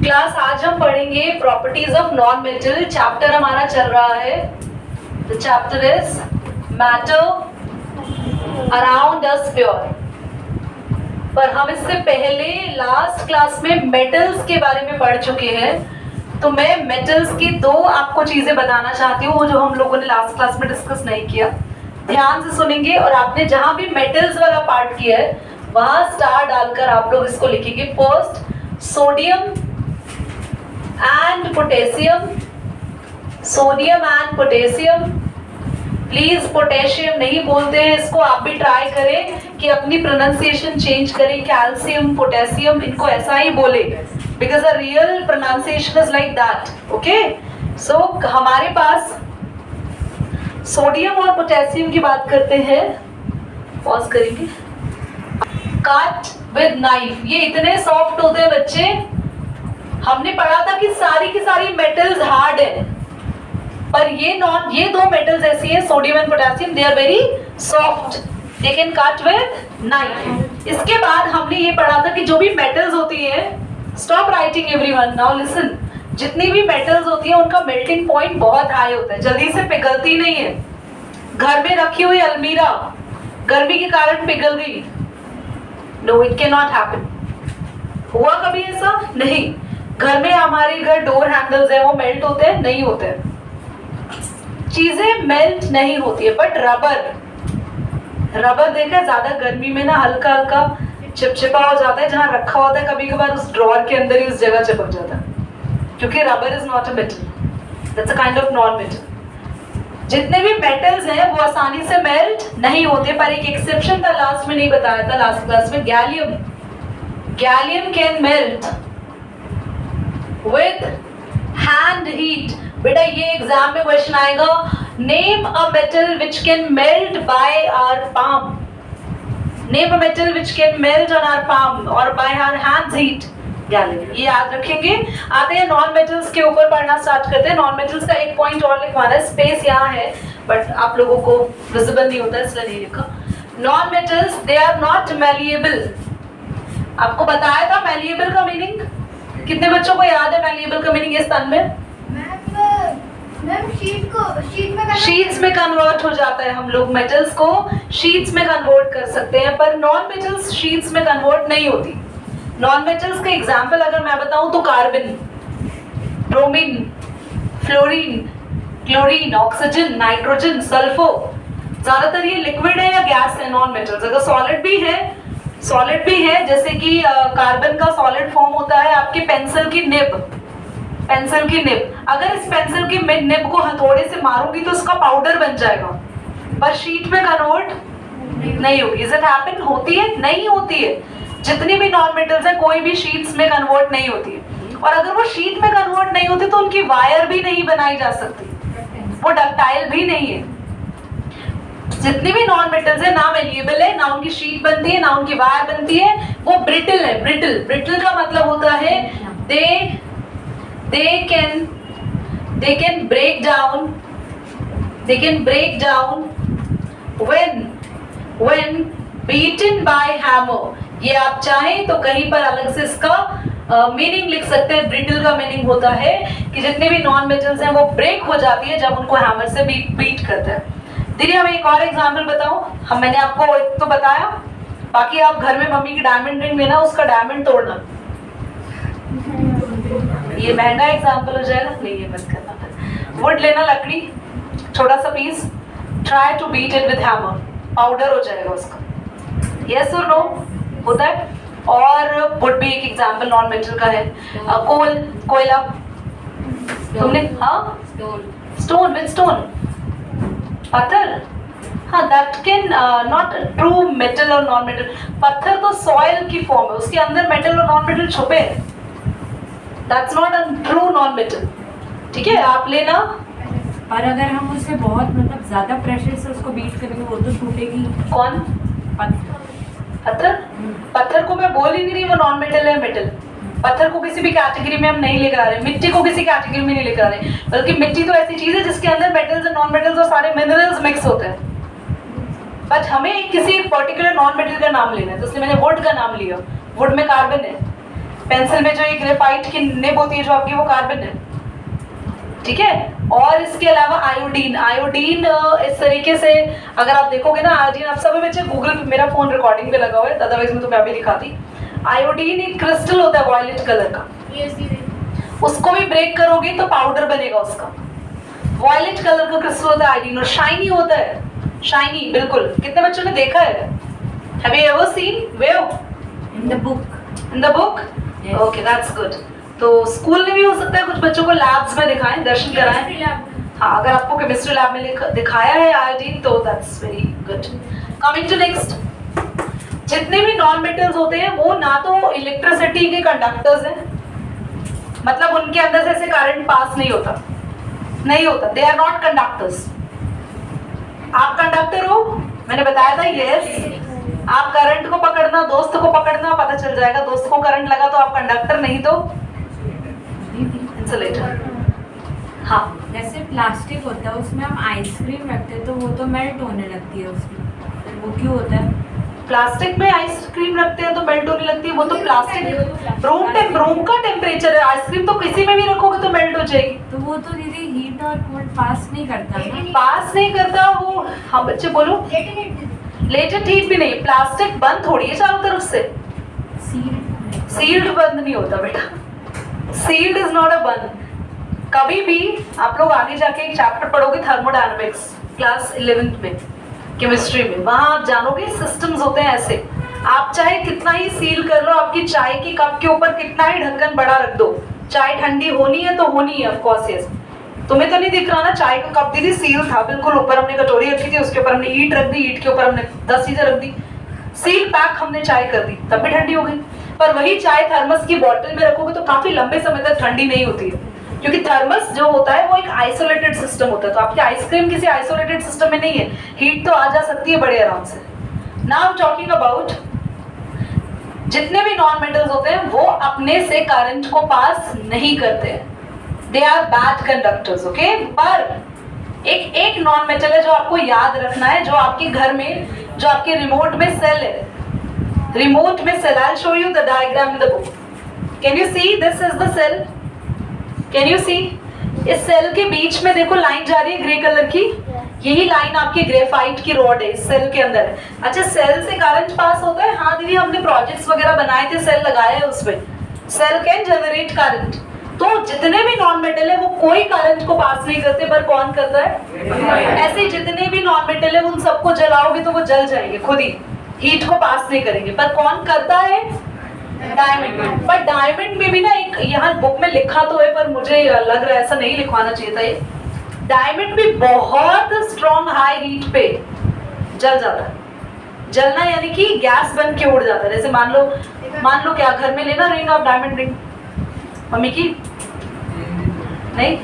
Class आज हम पढ़ेंगे properties of non metal. Chapter हमारा चल रहा है, the chapter is matter around us pure. पर हम इससे पहले लास्ट क्लास में मेटल्स के बारे में पढ़ चुके हैं, तो मैं मेटल्स की दो आपको चीजें बताना चाहती हूँ, वो जो हम लोगों ने लास्ट क्लास में डिस्कस नहीं किया। ध्यान से सुनेंगे और आपने जहां भी मेटल्स वाला पार्ट किया है वहां स्टार डालकर आप लोग इसको लिखेंगे। First sodium and potassium, sodium and potassium. Please potassium नहीं बोलते हैं इसको, आप भी ट्राई करें कि अपनी प्रोनाउंसिएशन चेंज करें। कैल्शियम, पोटेशियम, इनको ऐसा ही बोले, because the real pronunciation is like that. Okay, so हमारे पास सोडियम और पोटेशियम की बात करते हैं। पॉज करेंगे। कट विद नाइफ, ये इतने सॉफ्ट होते हैं बच्चे। हमने पढ़ा था कि सारी की सारी मेटल्स हार्ड है, पर ये दो मेटल्स ऐसी है, sodium and potassium, they are very soft, they can cut with knife. इसके बाद हमने ये पढ़ा था कि जो भी मेटल्स होती है, stop writing everyone, now listen, जितनी भी मेटल्स होती है उनका मेल्टिंग पॉइंट बहुत हाई होता है, जल्दी से पिघलती नहीं है। घर में रखी हुई अलमीरा गर्मी के कारण पिघल गई, no it can not happen. हुआ कभी ऐसा? नहीं। घर में हमारे घर डोर हैंडल्स है, वो मेल्ट होते हैं? नहीं होते हैं, चीजें मेल्ट नहीं होती है। बट रबर देखा, ज्यादा गर्मी में ना हल्का हल्का चिपचिपा हो जाता है, जहां रखा होता है कभी कभार उस ड्रॉअर के अंदर ही उस जगह चिपक जाता है, क्योंकि rubber is not a metal, that's a kind of non metal. जितने भी मेटल्स हैं वो आसानी से मेल्ट नहीं होते, पर एक एक्सेप्शन था, लास्ट में नहीं बताया था लास्ट क्लास में, gallium. Gallium can melt with hand heat. बेटा ये एग्जाम में क्वेश्चन आएगा, name a metal which can melt by our palm. Name a metal which can melt on our palm और by our hands heat. Gallium, ये याद रखेंगे। आते हैं नॉन मेटल्स के ऊपर पढ़ना स्टार्ट करते हैं। नॉन मेटल्स का एक पॉइंट और लिखवाना है, स्पेस यहाँ है बट आप लोगों को विजिबल नहीं होता इसलिए नहीं लिखा। Non metals they are not malleable. आपको बताया था मैलिएबल का मीनिंग, कितने बच्चों को याद है मैलिएबल का मीनिंग इस तन में? शीट्स में कन्वर्ट हो जाता है, हम लोग मेटल्स को शीट्स में कन्वर्ट कर सकते हैं, पर नॉन मेटल्स शीट्स में कन्वर्ट नहीं होती। नॉन मेटल्स का एग्जाम्पल अगर मैं बताऊं तो carbon, bromine, fluorine, chlorine, oxygen, nitrogen, sulphur. ज्यादातर ये लिक्विड है या गैस है नॉन मेटल्स। अगर सॉलिड भी है, जैसे कि कार्बन का सॉलिड फॉर्म होता है आपके पेंसिल की निब। अगर इस पेंसिल की निब को हथौड़े से मारूंगी तो उसका पाउडर बन जाएगा, पर शीट में कन्वर्ट नहीं होगी। Is it happen? होती है? नहीं होती है। जितनी भी नॉन मेटल्स है कोई भी शीट्स में कन्वर्ट नहीं होती है, और अगर वो शीट में कन्वर्ट नहीं होती तो उनकी वायर भी नहीं बनाई जा सकती, वो डक्टाइल भी नहीं है। जितनी भी नॉन मेटल्स है ना मेलिएबल है, ना उनकी शीट बनती है, ना उनकी वायर बनती है, वो ब्रिटल है। ब्रिटल का मतलब होता है they can break down when beaten by hammer। ये आप चाहें तो कहीं पर अलग से इसका मीनिंग लिख सकते हैं। ब्रिटल का मीनिंग होता है कि जितने भी नॉन मेटल्स हैं वो ब्रेक हो जाती है जब उनको हैमर से बीट करते हैं। दीदी हमें एक और एग्जांपल बताओ। मैंने आपको एक तो बताया, बाकी आप घर में मम्मी की डायमंड रिंग लेना, उसका डायमंड तोड़ना। ये महंगा एग्जांपल हो जाएगा, नहीं ये मत करना। वुड लेना, लकड़ी, छोटा सा piece, try to beat it with hammer, powder हो जाएगा उसका। यस और नो? होता है। और वुड भी एक एग्जांपल नॉन मेटल का है। कोयला, तुमने स्टोन विद स्टोन, पत्थर, हाँ, that can not true metal और नॉन मेटल। पत्थर तो सॉइल की फॉर्म है, उसके अंदर मेटल और नॉन मेटल छुपे हैं, that's not a true non metal. ठीक है, आप लेना। और अगर हम उससे बहुत मतलब ज्यादा प्रेशर से उसको बीट करेंगे वो तो टूटेगी। कौन? पत्थर को मैं बोल ही नहीं रही वो नॉन मेटल है, मेटल। पत्थर को किसी भी कैटेगरी में हम नहीं लेकर आ रहे, मिट्टी को किसी कैटेगरी में नहीं लेकर आ रहे, बल्कि मिट्टी तो ऐसी चीज है जिसके अंदर मेटल्स और नॉन मेटल्स और सारे मिनरल्स मिक्स होते हैं। बट हमें किसी पर्टिकुलर नॉन मेटल का नाम लेना है, तो इसलिए मैंने वुड का नाम लिया। वुड में कार्बन है, पेंसिल में जो ये ग्रेफाइट की निब होती है जो आपकी, वो कार्बन है, ठीक है। और इसके अलावा आयोडीन, आयोडीन इस तरीके से अगर आप देखोगे ना, आयोडीन आप सभी बच्चे गूगल, मेरा फोन रिकॉर्डिंग पे लगा हुआ है, अदरवाइज मैं तुम्हें अभी दिखाती। आयोडीन एक क्रिस्टल होता है वायलेट कलर का, उसको भी ब्रेक करोगे तो पाउडर बनेगा उसका। वायलेट कलर का क्रिस्टल होता है आयोडीन, और शाइनी होता है, शाइनी बिल्कुल। कितने बच्चों ने देखा है? Have you ever seen wave in the book? In the book? Okay, that's good. तो स्कूल में भी हो सकता है कुछ बच्चों को लैब्स में दिखाएं, दर्शन कराएं। हाँ, अगर आपको केमिस्ट्री लैब में दिखाया है आयोडीन तो that's very good. Coming to next, जितने भी नॉन मेटल्स होते हैं वो ना तो इलेक्ट्रिसिटी के कंडक्टर्स हैं, मतलब उनके अंदर से ऐसे करंट पास नहीं होता, दे आर नॉट कंडक्टर्स। आप कंडक्टर हो, मैंने बताया था, यस। आप करंट को पकड़ना, दोस्त को पकड़ना, पता चल जाएगा। दोस्त को करंट लगा तो आप कंडक्टर, नहीं तो इंसुलेटर। हाँ, जैसे प्लास्टिक होता है उसमें हम आइसक्रीम रखते हैं तो वो तो मेल्ट होने लगती है उसमें, फिर वो क्यों होता है? प्लास्टिक में आइसक्रीम रखते हैं तो मेल्ट होने लगती है, वो तो प्लास्टिक रूम का टेम्परेचर है। आइसक्रीम तो किसी में भी रखोगे तो मेल्ट हो जाएगी। तो वो तो दीदी हीट और कोल्ड पास नहीं करता ना? पास नहीं करता वो। हाँ बच्चे बोलो, लेटेंट हीट भी नहीं। प्लास्टिक बंद थोड़ी है चारों तरफ से, सील्ड बंद नहीं होता बेटा, सील्ड इज नॉट अ बंद। कभी भी आप लोग आगे जाके एक चैप्टर पढ़ोगे थर्मोडायनामिक्स क्लास 11th में, केमिस्ट्री में, वहां आप जानोगे सिस्टम्स होते हैं ऐसे। आप चाहे कितना ही सील कर लो, आपकी चाय की कप के ऊपर कितना ही ढक्कन बड़ा रख दो, चाय ठंडी होनी है तो होनी है, ऑफ कोर्स यस। तुम्हें तो नहीं दिख रहा ना, चाय का कप दीदी सील था बिल्कुल, ऊपर हमने कटोरी रखी थी, उसके ऊपर हमने ईंट रख दी, ईंट के ऊपर हमने 10 चीजें रख दी, सील पैक हमने चाय कर दी, तब भी ठंडी हो गई। पर वही चाय थर्मस की बॉटल में रखोगे तो काफी लंबे समय तक ठंडी नहीं होती है, क्योंकि थर्मस जो होता है वो एक आइसोलेटेड सिस्टम होता है। तो आपकी आइसक्रीम किसी आइसोलेटेड सिस्टम में नहीं है, हीट तो आ जा सकती है बड़े आराम से। नाउ टॉकिंग अबाउट जितने भी नॉन मेटल्स होते हैं वो अपने से करंट को पास नहीं करते हैं, they are bad conductors, okay. पर एक नॉन मेटल है जो आपको याद रखना है, जो आपके घर में, जो आपके रिमोट में सेल है, रिमोट में cell, I will show you the diagram in the book. Can you see, this is the cell, can you see? इस सेल के बीच में देखो लाइन जा रही है ग्रे कलर की, यही लाइन आपकी ग्रेफाइट की रॉड है, इस सेल के अंदर है। अच्छा, सेल से करंट पास होता है? हाँ दीदी, हमने प्रोजेक्ट्स वगैरह बनाए थे, सेल लगाए हैं उसमें, सेल कैन जनरेट करंट। तो जितने भी नॉन मेटल है वो कोई करंट को पास नहीं करते, पर कौन करता है? ऐसे जितने भी नॉन मेटल है उन सबको जलाओगे तो वो जल जाएंगे खुद ही, हीट को पास नहीं करेंगे। पर कौन करता है? डायमंड। पर डायमंड में भी ना एक यहाँ बुक में लिखा तो है, पर मुझे लग रहा है ऐसा नहीं लिखवाना चाहिए था। ये डायमंड भी बहुत स्ट्रॉन्ग हाई हीट पे जल जाता है। जलना यानी कि गैस बन के उड़ जाता है। जैसे मान लो क्या घर में लेना ring of diamond ring, mummy की नहीं,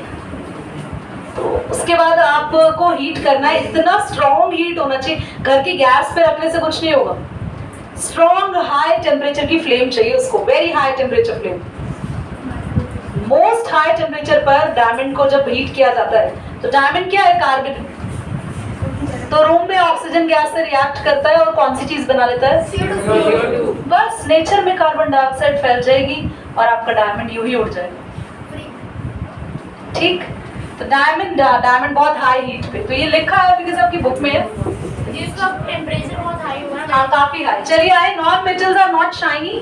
तो उसके बाद आपको हीट करना है, इतना स्ट्रॉन्ग हीट होना चाहिए, घर की गैस पे रखने से कुछ नहीं होगा। स्ट्रॉन्ग हाई टेम्परेचर की फ्लेम चाहिए उसको, very high temperature flame. Most high temperature पर डायमंड को जब हीट किया जाता है, तो डायमंड क्या है? कार्बन। तो रूम में ऑक्सीजन गैस से रिएक्ट करता है और कौन सी चीज बना लेता है? CO2। बस नेचर में कार्बन डाइऑक्साइड फैल जाएगी और आपका डायमंड यूं ही उड़ जाएगा, ठीक। तो डायमंड बहुत हाई हीट पे, तो ये लिखा है बिकॉज आपकी बुक में है, जिसका टेम्परेचर बहुत हाई हुआ है। हाँ काफी हाई। चलिए आए, non metals are not shiny,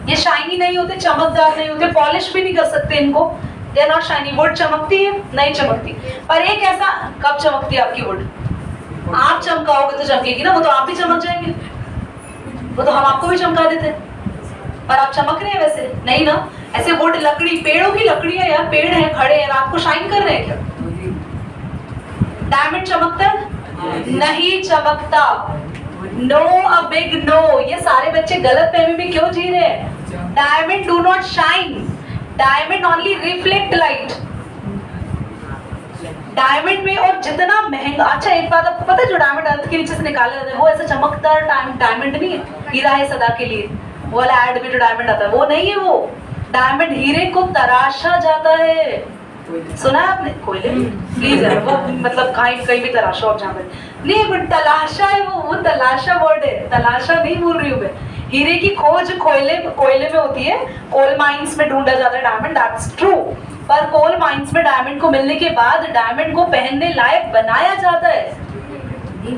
ये शाइनी नहीं होते, चमकदार नहीं होते, पॉलिश भी नहीं कर सकते इनको, they are not shiny. Wood चमकती है? नहीं चमकती। पर एक ऐसा, कब चमकती है आपकी वुड? आप चमकाओगे तो चमकेगी ना, वो तो आप भी चमक जाएंगे, वो तो हम आपको भी चमका देते हैं। पर आप चमक रहे हैं वैसे नहीं ना। ऐसे वुड लकड़ी, पेड़ों की लकड़ी है यार, पेड़ है खड़े हैं, रात को शाइन कर रहे हैं क्या? डायमंड चमकता है? नहीं चमकता। No, a big no. ये सारे बच्चे गलत फहमी में क्यों जी रहे हैं? Diamond do not shine, diamond only reflect light. Diamond में, और जितना महंगा, अच्छा एक बात आपको पता है, जो डायमंड अर्थ के नीचे से निकाला जाता है वो ऐसा चमकदार डायमंड नहीं है, हीरा है सदा के लिए, वो वाला एड में जो डायमंड आता है वो नहीं है। वो डायमंड हीरे को तराशा जाता है, सुना है आपने? कोयले प्लीज है वो, मतलब कहीं भी तराशा और जहाँ नहीं, बट तलाशा है वो तलाशा वर्ड है, तलाशा नहीं बोल रही हूँ मैं। हीरे की खोज कोयले में होती है, कोल माइंस में ढूंढा जाता है डायमंड, दैट्स ट्रू। पर कोल माइंस में डायमंड को मिलने के बाद डायमंड को पहनने लायक बनाया जाता है,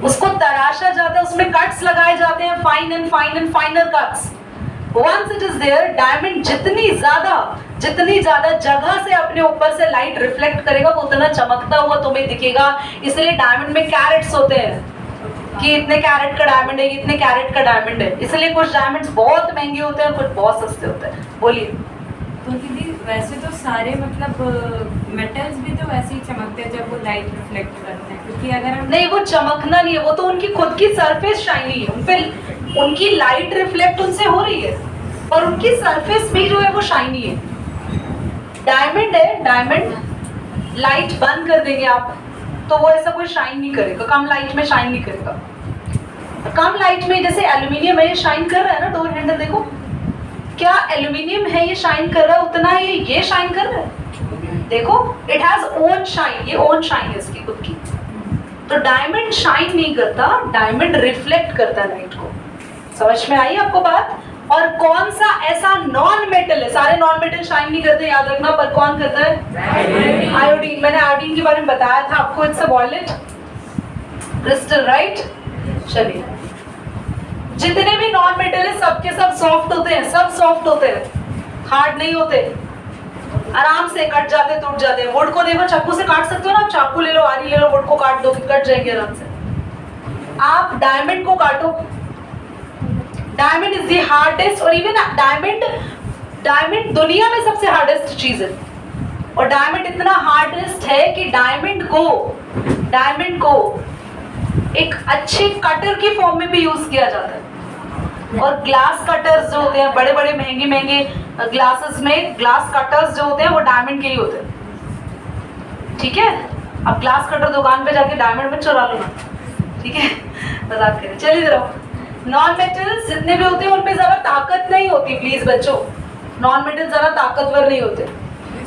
उसको तराशा जाता है, उसमें कट्स लगाए जाते हैं, fine and फाइनर cuts. Once it is there, diamond जितनी ज्यादा जगह से अपने ऊपर से लाइट रिफ्लेक्ट करेगा वो उतना चमकता हुआ तुम्हें दिखेगा। इसलिए डायमंड में कैरेट्स होते हैं कि इतने कैरेट का डायमंड है, इतने कैरेट का डायमंड है। इसलिए कुछ डायमंड्स बहुत महंगे होते हैं, कुछ बहुत सस्ते होते हैं। बोलिए। तो दीदी वैसे तो सारे मतलब मेटल्स भी तो वैसे ही चमकते हैं जब वो लाइट रिफ्लेक्ट करते हैं, क्योंकि अगर हम नहीं, वो चमकना नहीं है, वो तो उनकी खुद की सरफेस शाइनी है, उन पे उनकी लाइट रिफ्लेक्ट उनसे हो रही है और उनकी सरफेस भी जो है वो शाइनी है। डायमंड है, डायमंड लाइट बंद कर देंगे आप तो वो ऐसा कोई शाइन नहीं करेगा, कम लाइट में शाइन नहीं करेगा। कम लाइट में जैसे एल्यूमिनियम है, ये शाइन कर रहा है ना, डोर हैंडल देखो, क्या एल्यूमिनियम है ये शाइन कर रहा है उतना ही ये शाइन कर रहा है? देखो, इट हैज ओन शाइन, ये ओन शाइन है इसकी खुद की। तो डायमंड शाइन नहीं करता, डायमंड रिफ्लेक्ट करता है लाइट को। समझ में आई आपको बात? और कौन सा ऐसा नॉन मेटल है, सारे नॉन मेटल शाइन नहीं करते याद रखना, पर कौन करता है? आयोडीन। मैंने आयोडीन के बारे में बताया था आपको, it's a violet crystal, right? चलिए, जितने भी नॉन मेटल है सबके सब सॉफ्ट होते हैं, सब सॉफ्ट होते हैं, हार्ड नहीं होते, आराम से कट जाते, टूट जाते हैं। वुड को देखो, चाकू से काट सकते हो ना, आप चाकू ले लो, आरी ले लो, वुड को काट दो, कट जाएंगे आराम से। आप डायमंड को काटो, डायमंड इज द हार्डेस्ट, और इवन डायमंड दुनिया में सबसे हार्डेस्ट चीज है। और डायमंड इतना हार्डेस्ट है कि डायमंड को एक अच्छे कटर की फॉर्म में भी यूज किया जाता है। और ग्लास कटर्स जो होते हैं, बड़े बड़े महंगे ग्लासेस में ग्लास कटर्स जो होते हैं वो डायमंड के ही होते हैं। ठीक है, अब ग्लास कटर दुकान पे जाके डायमंड में चुरा लो ना, ठीक है, मजाक करें। चलिए जरा, नॉन मेटल्स जितने भी होते हैं उनपे ज्यादा ताकत नहीं होती, प्लीज बच्चों, नॉन मेटल ज्यादा ताकतवर नहीं होते,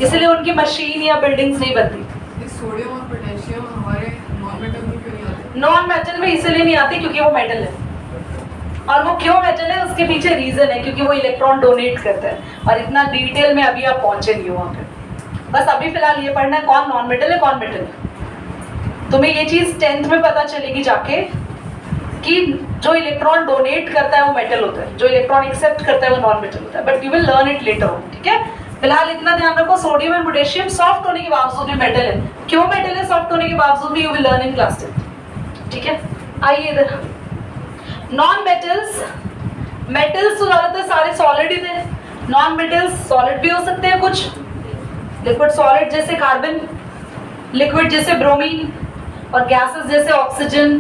इसलिए उनकी मशीन या बिल्डिंग्स नहीं बनती। सोडियम और पोटेशियम हमारे नॉन मेटल में क्यों नहीं आते? नॉन मेटल में इसलिए नहीं आती क्योंकि वो मेटल है, और वो क्यों मेटल है उसके पीछे रीजन है, क्योंकि वो इलेक्ट्रॉन डोनेट करता है। और इतना डिटेल में अभी आप पहुंचे नहीं हो वहां पे, बस अभी फिलहाल ये पढ़ना है कौन नॉन मेटल है, कौन मेटल है। तुम्हें ये चीज 10th में पता चलेगी जाके कि जो इलेक्ट्रॉन डोनेट करता है वो मेटल होता है, जो इलेक्ट्रॉन एक्सेप्ट करता है वो नॉन मेटल होता है, but you will learn it later on. ठीक है, फिलहाल इतना ध्यान रखो, सोडियम एंड पोटेशियम सॉफ्ट होने के बावजूद भी मेटल है। क्यों मेटल है सॉफ्ट होने के बावजूद भी, you will learn in class 10th। ठीक है, आइए इधर। नॉन मेटल्स तो ज्यादातर सारे सॉलिड ही थे, नॉन मेटल्स सॉलिड भी हो सकते हैं, कुछ लिक्विड सॉलिड जैसे कार्बन, लिक्विड जैसे ब्रोमीन, और गैसेस जैसे ऑक्सीजन,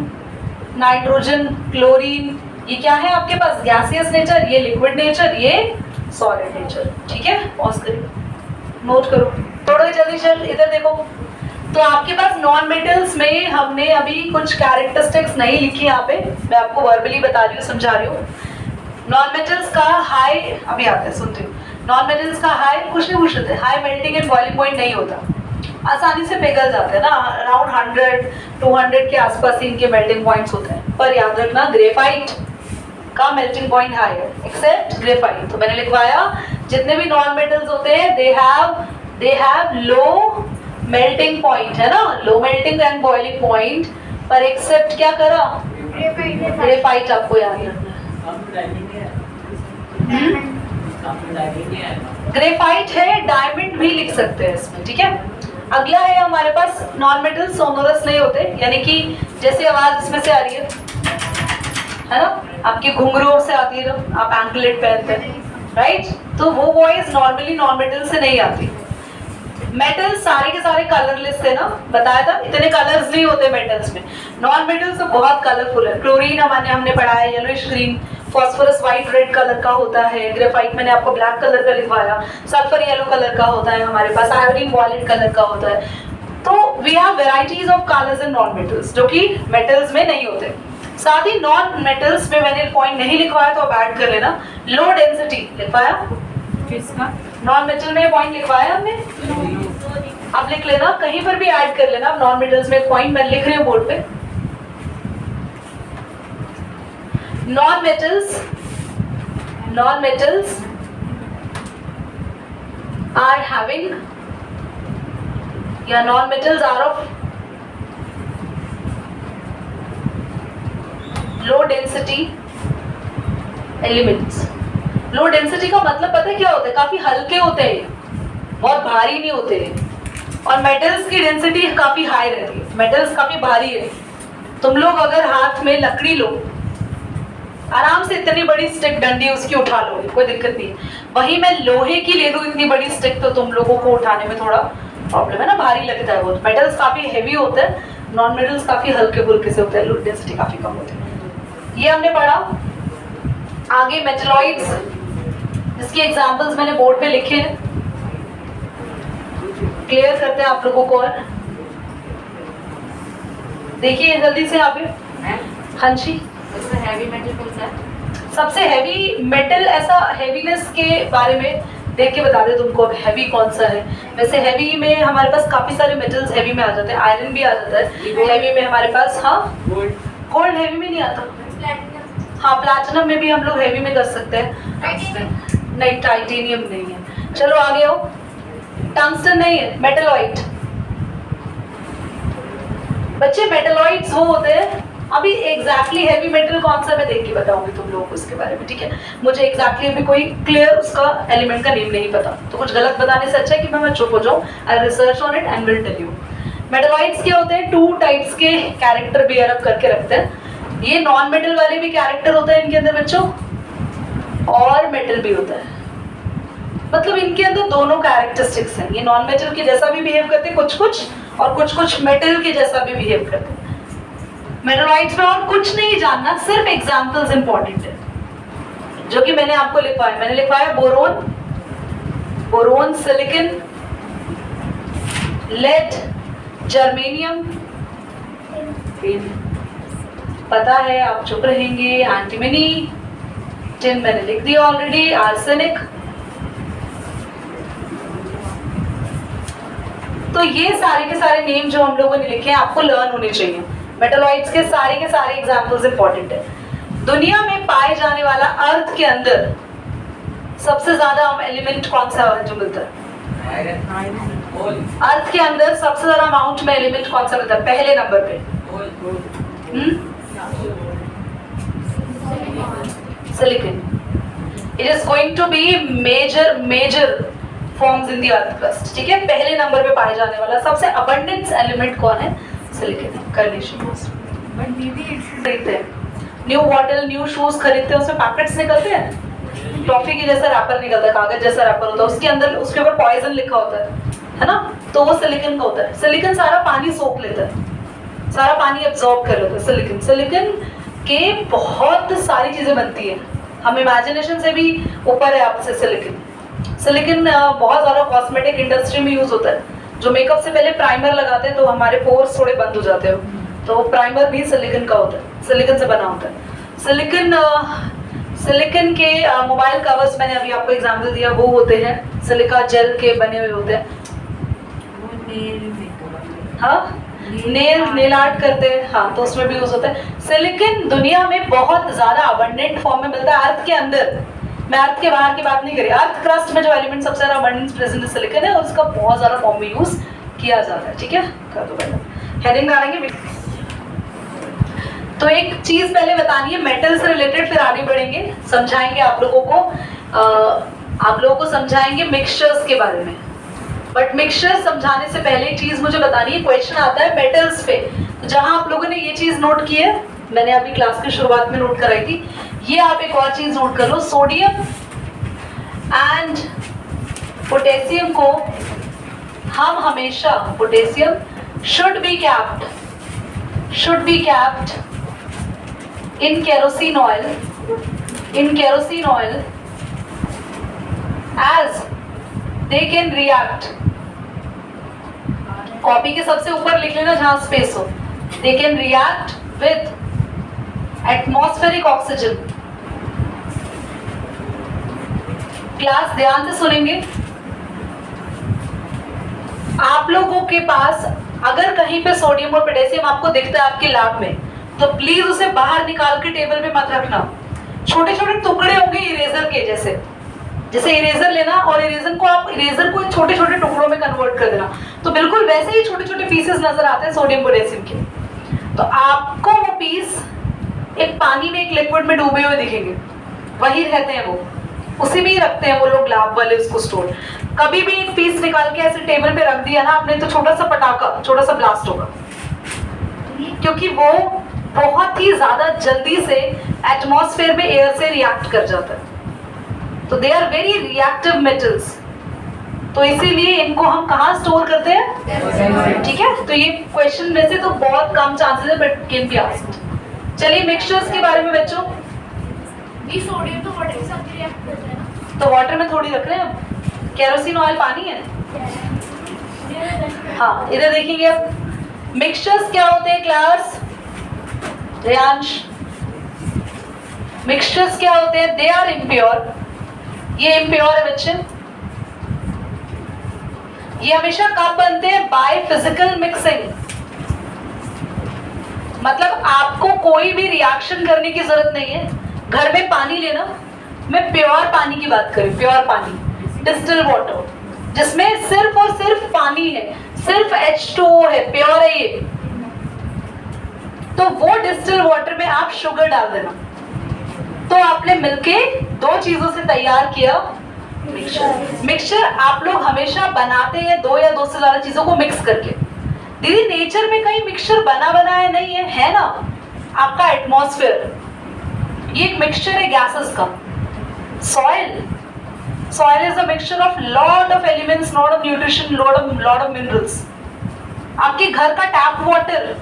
नाइट्रोजन, क्लोरीन। ये क्या है आपके पास? गैसियस नेचर, ये लिक्विड नेचर, ये सॉलिड नेचर। ठीक है, पॉज करिए, नोट करो, थोड़ा जल्दी चल, इधर देखो। तो आपके पास नॉन मेटल्स में हमने अभी कुछ कैरेक्टरिस्टिक्स नहीं लिखी यहाँ पे, मैं आपको वर्बली बता रही हूँ, समझा रही हूँ। नॉन मेटल्स का हाई, अभी आते हैं, सुनते हो, नॉन मेटल्स का हाई कुछ नहीं पूछ रहे थे, high melting and boiling point नहीं होता, आसानी से पिघल जाते हैं ना, अराउंड 100-200 के आसपास इनके मेल्टिंग पॉइंट्स होते हैं। पर याद रखना, ग्रेफाइट का मेल्टिंग पॉइंट हाई है, एक्सेप्ट ग्रेफाइट। तो मैंने लिखवाया जितने भी नॉन मेटल्स होते हैं they have low melting point, है ना, low melting and boiling point, पर एक्सेप्ट क्या करा? ग्रेफाइट। आपको याद रखना है, ग्रेफाइट है, डायमंड भी लिख सकते हैं इसमें। ठीक है, अगला है हमारे पास नॉन मेटल सोनोरस नहीं होते, यानी कि जैसे आवाज इसमें से आ रही है ना, आपके घुंघरू से आती है जब आप एंकलेट पहनते हैं, राइट? तो वो वॉइस नॉर्मली नॉन मेटल से नहीं आती। मेटल सारे के सारे कलरलेस थे ना, बताया था, इतने कलर्स नहीं होते मेटल्स में। नॉन मेटल्स तो बहुत कलरफुल है। क्लोरीन हमने पढ़ा है, yellowish green, phosphorus white red colour का होता है, ग्रेफाइट मैंने आपको ब्लैक कलर का लिखवाया, सल्फर येलो कलर का होता है हमारे पास, आयोडीन वॉयलेट कलर का होता है। तो we have varieties of colours in non metals जो कि मेटल्स में नहीं होते। साथ ही नॉन मेटल्स में मैंने पॉइंट नहीं लिखवाया तो आप ऐड कर लेना, लो डेंसिटी लिखवाया, किसका? नॉन मेटल में पॉइंट लिखवाया हमने, आप लिख लेना, कहीं पर भी ऐड कर लेना। नॉन मेटल्स में पॉइंट मैं लिख रही हूँ बोर्ड पे। Non metals Non-metals are having, या non-metals are of low density elements. Low density का मतलब पता है क्या होता है? काफी हल्के होते हैं, बहुत भारी नहीं होते हैं. और मेटल्स की डेंसिटी काफी हाई रहती है. मेटल्स काफी भारी है. तुम लोग अगर हाथ में लकड़ी लो, आराम से इतनी बड़ी स्टिक डंडी उसकी उठा लोगे, कोई दिक्कत नहीं है. वहीं मैं लोहे की ले लूं इतनी बड़ी स्टिक, तो तुम लोगों को उठाने में थोड़ा प्रॉब्लम है ना, भारी लगता है. वो मेटल्स काफी हैवी होते हैं, नॉन मेटल्स काफी हल्के फुल्के से होते हैं, लो डेंसिटी काफी कम होती है. ये हमने पढ़ा. आगे मेटलॉइड्स, जिसकी एग्जांपल्स मैंने बोर्ड पे लिखे हैं. क्लियर करते हैं आप लोगों को. और देखिए जल्दी से यहाँ पे. हाँ जी, सबसे हैवी मेटल कौन सा है? सबसे हैवी मेटल, ऐसा हैवीनेस के बारे में देख के बता दे तुमको अब हैवी कौन सा है. वैसे हैवी में हमारे पास काफी सारे मेटल्स हैवी में आ जाते हैं. आयरन भी आ जाता है हैवी में हमारे पास. हाँ, गोल्ड हैवी में नहीं आता. हाँ, प्लैटिनम में भी हम लोग हैवी में कर सकते हैं. नहीं, टाइटेनियम नहीं है. चलो आगे आओ. टंगस्टन नहीं है, मेटलॉइड. बच्चे मेटलॉइड्स वो होते हैं. अभी एग्जैक्टली हैवी मेटल कौन सा मैं देख के बताऊंगी तुम लोगों को उसके बारे में, ठीक है? मुझे एग्जैक्टली अभी कोई क्लियर उसका एलिमेंट का नेम नहीं पता, तो कुछ गलत बताने से अच्छा है कि मैं चुप हो जाऊं. I research on it and will tell you. Metalloids क्या होते हैं? 2 टाइप्स के कैरेक्टर बियर अप करके रखते हैं. ये नॉन मेटल वाले भी कैरेक्टर होते हैं इनके अंदर बच्चों, और मेटल भी होता है. मतलब इनके अंदर दोनों कैरेक्टरिस्टिक्स हैं. ये नॉन मेटल के जैसा भी बिहेव करते हैं कुछ कुछ, और कुछ कुछ मेटल के जैसा भी बिहेव करते हैं. मेटलॉइड्स में और कुछ नहीं जानना, सिर्फ एग्जांपल्स इंपॉर्टेंट है जो कि मैंने आपको लिखवाया. मैंने लिखवाया boron, boron, silicon, lead, germanium. पता है, आप चुप रहेंगे. एंटीमनी, टिन मैंने लिख दिया ऑलरेडी. आर्सेनिक. तो ये सारे के सारे नेम जो हम लोगों ने लिखे हैं आपको लर्न होने चाहिए. मेटलॉइड्स के सारे एग्जाम्पल्स इंपॉर्टेंट है. दुनिया में पाए जाने वाला अर्थ के अंदर सबसे ज्यादा एलिमेंट कौन सा है जो मिलता है? अर्थ के अंदर सबसे ज्यादा अमाउंट में एलिमेंट कौन सा मिलता है पहले नंबर पे? Silicon. It is going to be major forms in the earth crust. ठीक है, पहले नंबर पे पाए जाने वाला सबसे अबंडेंस एलिमेंट कौन है? सिलिकॉन. बट दीदी खरीदते हैं न्यू बॉटल, न्यू शूज खरीदते हैं, उसमें पैकेट्स निकलते हैं, टॉफी की जैसा रैपर निकलता है, कागज जैसा रैपर होता है, उसके अंदर उसके ऊपर पॉइजन लिखा होता है ना, तो वो सिलिकॉन का होता है. सिलिकॉन सारा पानी सोख लेता है, सारा पानी एब्जॉर्ब कर लेता है. सिलिकॉन, सिलिकॉन के बहुत सारी चीजें बनती है. हम इमेजिनेशन से भी ऊपर है आपसे. सिलिकॉन, सिलिकॉन बहुत ज्यादा कॉस्मेटिक इंडस्ट्री में यूज होता है. जो मेकअप से पहले प्राइमर लगाते हैं तो हमारे पोर्स थोड़े बंद हो जाते हैं, तो प्राइमर भी सिलिकॉन का होता है, सिलिकॉन से बना होता है. सिलिकॉन के मोबाइल कवर्स मैंने अभी आपको एग्जांपल दिया, वो होते हैं सिलिका जेल के बने हुए होते हैं. हाँ, नेल आर्ट करते हैं, हाँ, तो उसमें भी यूज होता है. सिलिकॉन दुनिया में बहुत ज्यादा अबंडेंट फॉर्म में मिलता है. अर्थ के अंदर, मैं अर्थ के बाहर की बात नहीं कर रही. अर्थ क्रस्ट में जो एलिमेंट सबसे ज्यादा अबंडेंस प्रेजेंट सिलिकॉन है, उसका बहुत ज्यादा फॉर्म में यूज किया जाता है. ठीक है, कर दो पहले हेडिंग डालेंगे. तो एक चीज पहले बतानी है मेटल से रिलेटेड, फिर आगे बढ़ेंगे, समझाएंगे आप लोगों को समझाएंगे मिक्सचर्स के बारे में. बट मिक्सचर समझाने से पहले एक चीज मुझे बतानी है. क्वेश्चन आता है मेटल्स पे, जहां आप लोगों ने ये चीज नोट की है, मैंने अभी क्लास की शुरुआत में नोट कराई थी, ये आप एक और चीज नोट कर लो. सोडियम एंड पोटेशियम को हम हमेशा, potassium should be capped in kerosene oil as they can react. Copy के सबसे ऊपर लिख लेना जहां स्पेस हो. They can react with atmospheric oxygen. Class ध्यान से सुनेंगे. आप लोगों के पास अगर कहीं पे सोडियम और पोटेशियम आपको दिखता है आपके लैब में, तो प्लीज उसे बाहर निकाल के टेबल पे मत रखना. छोटे छोटे टुकड़े होंगे इरेजर के जैसे, जैसे इरेजर लेना और इरेजर को आप इरेजर को छोटे छोटे टुकड़ों में कन्वर्ट कर देना, तो बिल्कुल वैसे ही छोटे छोटे पीसेस नजर आते हैं सोडियम पोटेशियम के। तो आपको वो पीस एक पानी में एक लिक्विड में डूबे हुए दिखेंगे, वही रहते हैं वो, उसी में ही रखते हैं वो लोग लैब वाले उसको स्टोर। कभी भी एक पीस निकाल के ऐसे टेबल पे रख दिया ना आपने तो छोटा सा पटाखा, छोटा सा ब्लास्ट होगा, क्योंकि वो बहुत ही ज्यादा जल्दी से एटमॉस्फेयर में एयर से रिएक्ट कर जाता है। तो they are very reactive metals, तो इसीलिए इनको हम कहाँ स्टोर करते हैं, ठीक है। तो ये क्वेश्चन में से तो बहुत कम चांसेस है बट कैन बी आस्क्ड। चलिए मिक्सचर्स के बारे में बच्चों, भी सोडियम तो वाटर के साथ रिएक्ट करता है ना, तो वाटर में थोड़ी रख रहे हैं, केरोसिन ऑयल पानी है। हाँ इधर देखेंगे अब मिक्सचर्स क्या होते हैं क्लास, रियांश मिक्सचर्स क्या होते हैं, दे आर इम्प्योर, ये इम्प्योर है बच्चे। ये हमेशा कब बनते हैं, बाय फिजिकल मिक्सिंग, मतलब आपको कोई भी रिएक्शन करने की जरूरत नहीं है। घर में पानी लेना, मैं प्योर पानी की बात करूं, प्योर पानी, डिस्टिल वाटर, जिसमें सिर्फ और सिर्फ पानी है, सिर्फ H2O है, प्योर है ये, तो वो डिस्टिल वाटर में आप शुगर डाल देना, तो आपने मिलके दो चीजों से तैयार किया मिक्सचर। मिक्सचर आप लोग हमेशा बनाते हैं दो या दो से ज्यादा चीजों को मिक्स करके। दीदी नेचर में कहीं मिक्सचर बना बनाया नहीं है ना, आपका एटमॉस्फेयर ये एक मिक्सचर है गैसेस का। Soil is a mixture of lot of elements, lot of nutrition, lot of minerals. आपके घर का टैप वाटर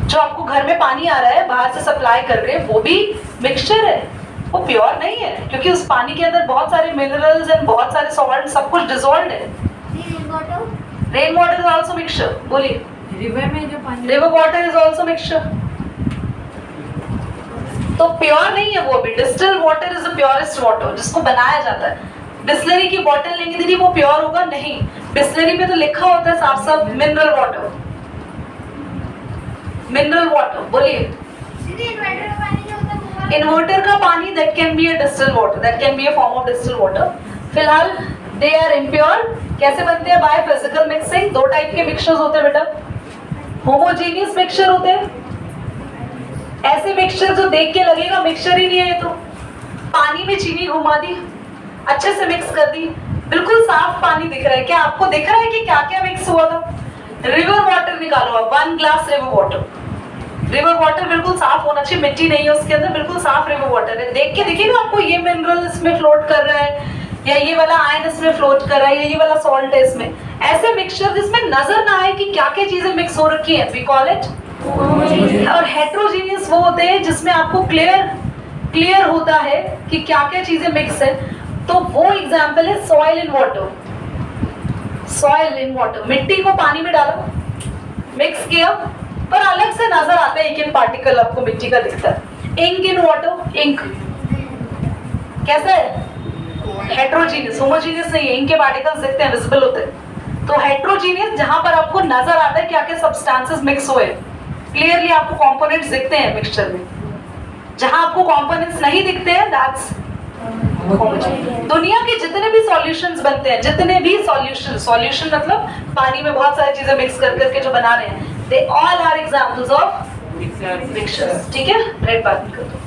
जो आपको घर में पानी आ रहा है बाहर से सप्लाई कर रहे हैं, वो भी मिक्सचर है, वो प्योर नहीं है, क्योंकि उस पानी के अंदर बहुत सारे मिनरल्स एंड बहुत सारे सॉल्ट, सब कुछ डिसॉल्व्ड है। Rain water is also mixture, बोलिए। रिवर में जो पानी, river water is also mixture, तो प्योर नहीं है वो भी। Distil water is the purest water जिसको बनाया जाता है। डिस्टिलरी की बोतल लेंगे दीदी वो प्योर होगा नहीं, डिस्टिलरी पे तो लिखा होता है साफ साफ मिनरल वाटर, मिनरल वाटर। बोलिए। इन्वर्टर का पानी that can be a distil water, that can be a form of distil water. फिलहाल दे आर इम्प्योर। कैसे बनते हैं, बाय फिजिकल मिक्सिंग। दो टाइप के मिक्सचर्स होते हैं बेटा, होमोजेनियस मिक्सचर होते हैं, ऐसे मिक्सचर जो देख के लगेगा मिक्सचर ही नहीं है, ये तो पानी में चीनी घुमा दी, अच्छे से मिक्स कर दी, बिल्कुल साफ पानी दिख रहा है। क्या आपको दिख रहा है कि क्या क्या मिक्स हुआ था? रिवर वाटर निकालो आप, 1 glass river water. River water बिल्कुल साफ होना चाहिए, मिट्टी नहीं है उसके अंदर, बिल्कुल साफ रिवर वाटर है। देख के देखिएगा आपको ये मिनरल इसमें फ्लोट कर रहा है, या ये वाला आयन इसमें फ्लोट कर रहा है, या ये वाला सॉल्ट है इसमें। ऐसे मिक्सचर जिसमें नजर ना आए कि क्या क्या चीजें मिक्स हो रखी है, वी कॉल इट। और हेट्रोजीनियस वो होते हैं जिसमें आपको क्लियर होता है कि क्या क्या चीजें मिक्स है, तो वो एग्जाम्पल है soil in water. Soil in water, मिट्टी को पानी में डाला, मिक्स किया, पर अलग से नजर आता है, एक इन पार्टिकल आपको मिट्टी का दिखता है। इंक इन वाटर, इंक कैसा है, हेट्रोजीनियस, होमोजीनियस नहीं है, इंक के पार्टिकल्स दिखते हैं, विजिबल होते हैं। तो हेट्रोजीनियस जहां पर आपको नजर आता है क्या क्या सब्सटेंसेस मिक्स हुए, क्लियरली आपको कंपोनेंट्स दिखते हैं मिक्सचर में। जहां आपको कंपोनेंट्स नहीं दिखते हैं, दैट्स दुनिया के जितने भी सॉल्यूशंस बनते हैं, जितने भी सॉल्यूशन मतलब पानी में बहुत सारी चीजें मिक्स कर करके जो बना रहे हैं, they all are examples of mixtures. ठीक है, राइट, बात कर दो।